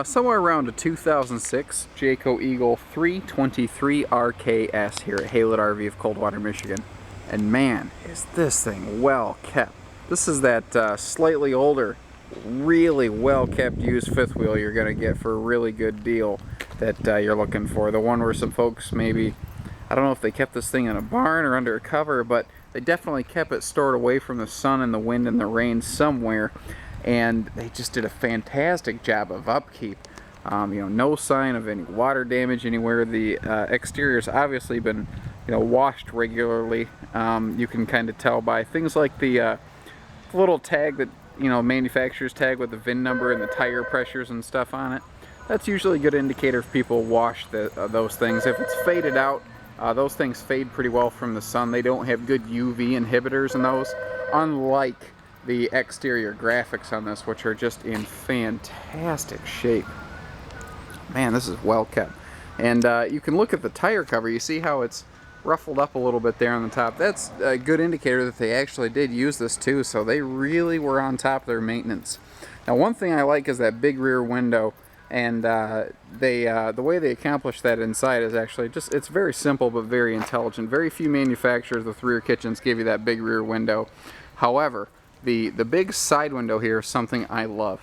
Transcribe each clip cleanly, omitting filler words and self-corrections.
Somewhere around a 2006 Jayco Eagle 323 RKS here at Haylett RV of Coldwater, Michigan. And man, is this thing well kept. This is that slightly older, really well kept used fifth wheel you're going to get for a really good deal that you're looking for. The one where some folks maybe, I don't know if they kept this thing in a barn or under a cover, but they definitely kept it stored away from the sun and the wind and the rain somewhere. And they just did a fantastic job of upkeep. No sign of any water damage anywhere. The exterior's obviously been, washed regularly. You can kind of tell by things like the little tag that, manufacturer's tag with the VIN number and the tire pressures and stuff on it. That's usually a good indicator if people wash those things. If it's faded out, those things fade pretty well from the sun. They don't have good UV inhibitors in those, unlike the exterior graphics on this, which are just in fantastic shape. Man, this is well kept. And you can look at the tire cover. You see how it's ruffled up a little bit there on the top. That's a good indicator that they actually did use this too, so they really were on top of their maintenance. Now, one thing I like is that big rear window, and the way they accomplish that inside is actually it's very simple but very intelligent. Very few manufacturers with rear kitchens give you that big rear window. However, the big side window here is something I love.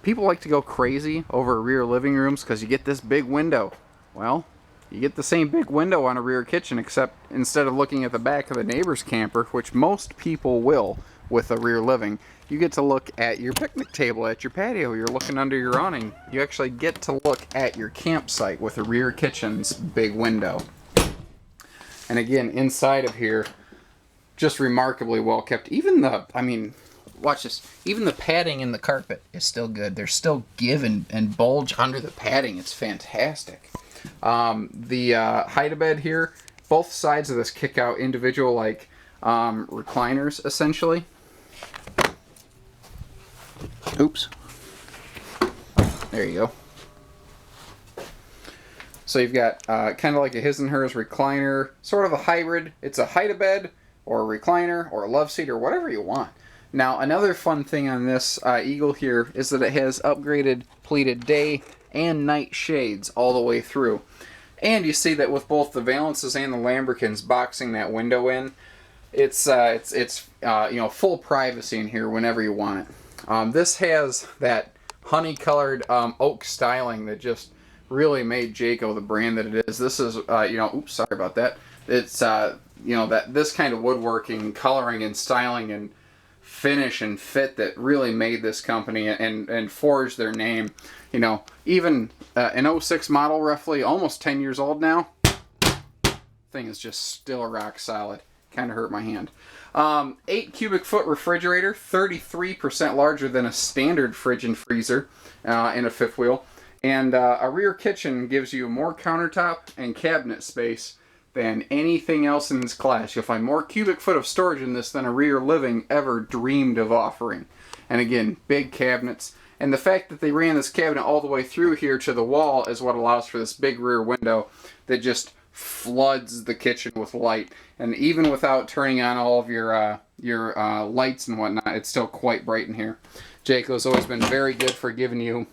People like to go crazy over rear living rooms because you get this big window. Well, you get the same big window on a rear kitchen, except instead of looking at the back of the neighbor's camper, which most people will with a rear living, you get to look at your picnic table, at your patio. You're looking under your awning. You actually get to look at your campsite with a rear kitchen's big window. And again, inside of here, just remarkably well kept. Even watch this. Even the padding in the carpet is still good. There's still give and bulge under the padding. It's fantastic. The hide-a-bed here, both sides of this kick out individual recliners essentially. Oops. There you go. So you've got kind of like a his and hers recliner, sort of a hybrid. It's a hide-a-bed or a recliner or a love seat or whatever you want. Now, another fun thing on this Eagle here is that it has upgraded pleated day and night shades all the way through. And you see that with both the valances and the lambrequins boxing that window in, it's full privacy in here whenever you want it. This has that honey-colored oak styling that just really made Jayco the brand that it is. This is, oops, sorry about that. It's, this kind of woodworking, coloring, and styling, and finish and fit that really made this company and forged their name. Even an 06 model, roughly, almost 10 years old now, thing is just still rock solid. Kind of hurt my hand. 8 cubic foot refrigerator, 33% larger than a standard fridge and freezer in a fifth wheel. And a rear kitchen gives you more countertop and cabinet space than anything else in this class. You'll find more cubic foot of storage in this than a rear living ever dreamed of offering. And again, big cabinets. And the fact that they ran this cabinet all the way through here to the wall is what allows for this big rear window that just floods the kitchen with light. And even without turning on all of your lights and whatnot, it's still quite bright in here. Jayco's always been very good for giving you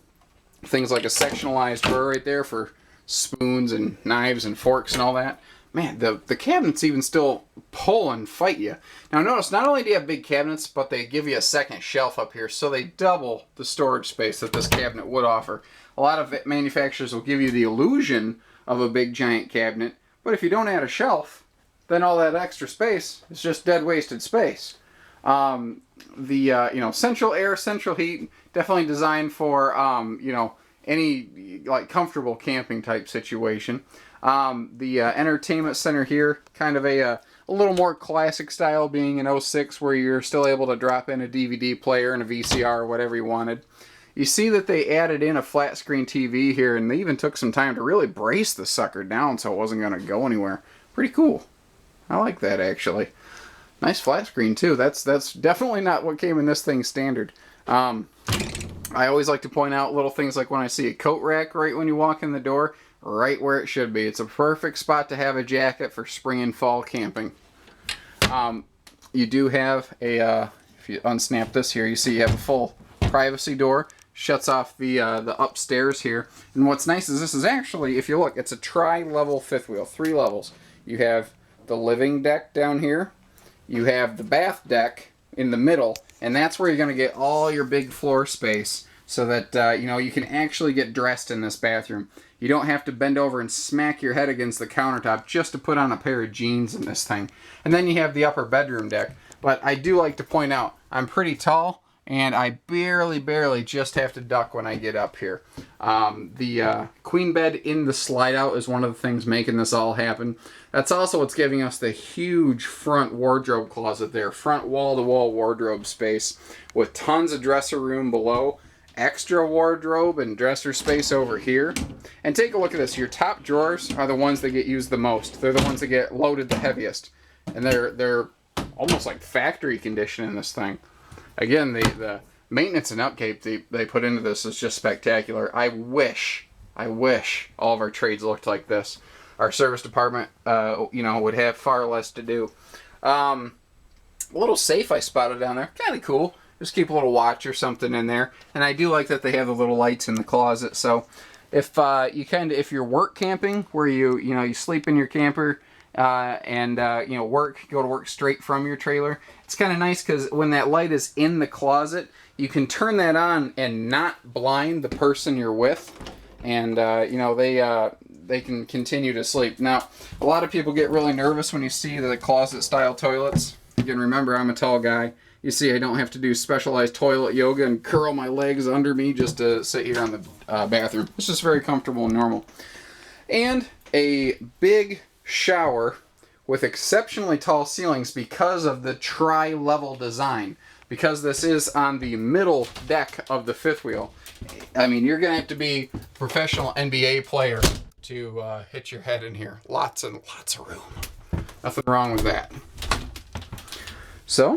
things like a sectionalized drawer right there for spoons and knives and forks and all that. Man, the cabinets even still pull and fight you. Now notice, not only do you have big cabinets, but they give you a second shelf up here, so they double the storage space that this cabinet would offer. A lot of manufacturers will give you the illusion of a big giant cabinet, but if you don't add a shelf, then all that extra space is just dead wasted space. Central air, central heat, definitely designed for any comfortable camping type situation. The entertainment center here, kind of a little more classic style, being an 06, where you're still able to drop in a DVD player and a VCR or whatever you wanted. You see that they added in a flat screen TV here, and they even took some time to really brace the sucker down so it wasn't going to go anywhere. Pretty cool. I like that, actually. Nice flat screen too. That's definitely not what came in this thing standard. I always like to point out little things like when I see a coat rack right when you walk in the door, right where it should be. It's a perfect spot to have a jacket for spring and fall camping. You do have a, if you unsnap this here, you see you have a full privacy door. shuts off the upstairs here. And what's nice is this is actually, if you look, it's a tri-level fifth wheel, 3 levels. You have the living deck down here, you have the bath deck in the middle, and that's where you're going to get all your big floor space so that you know, you can actually get dressed in this bathroom. You don't have to bend over and smack your head against the countertop just to put on a pair of jeans in this thing. And then you have the upper bedroom deck. But I do like to point out, I'm pretty tall, and I barely just have to duck when I get up here. The queen bed in the slide out is one of the things making this all happen. That's also what's giving us the huge front wardrobe closet there. Front wall-to-wall wardrobe space with tons of dresser room below. Extra wardrobe and dresser space over here. And take a look at this. Your top drawers are the ones that get used the most. They're the ones that get loaded the heaviest. And they're almost like factory condition in this thing. Again, the maintenance and upkeep they put into this is just spectacular. I wish all of our trades looked like this. Our service department, you know, would have far less to do. A little safe I spotted down there. Kind of cool. Just keep a little watch or something in there. And I do like that they have the little lights in the closet. So if if you're work camping, where you sleep in your camper and you know, go to work straight from your trailer, it's kind of nice because when that light is in the closet, you can turn that on and not blind the person you're with, and you know, they can continue to sleep. Now, a lot of people get really nervous when you see the closet style toilets. Again, remember, I'm a tall guy. You see, I don't have to do specialized toilet yoga and curl my legs under me just to sit here on the bathroom. It's just very comfortable and normal. And a big shower with exceptionally tall ceilings because of the tri-level design. Because this is on the middle deck of the fifth wheel. I mean, you're going to have to be a professional NBA player to hit your head in here. Lots and lots of room. Nothing wrong with that. So,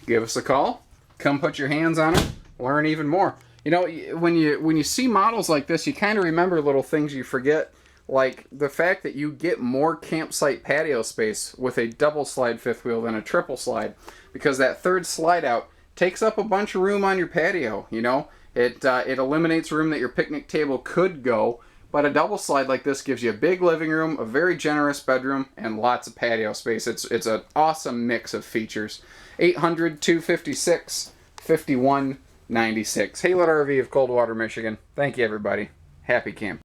give us a call. Come put your hands on it. Learn even more. You know, when you see models like this, you kind of remember little things you forget. Like the fact that you get more campsite patio space with a double slide fifth wheel than a triple slide, because that third slide out takes up a bunch of room on your patio. You know, it eliminates room that your picnic table could go, but a double slide like this gives you a big living room, a very generous bedroom, and lots of patio space. It's an awesome mix of features. 800-256-5196. Haylett RV of Coldwater, Michigan. Thank you, everybody. Happy camping.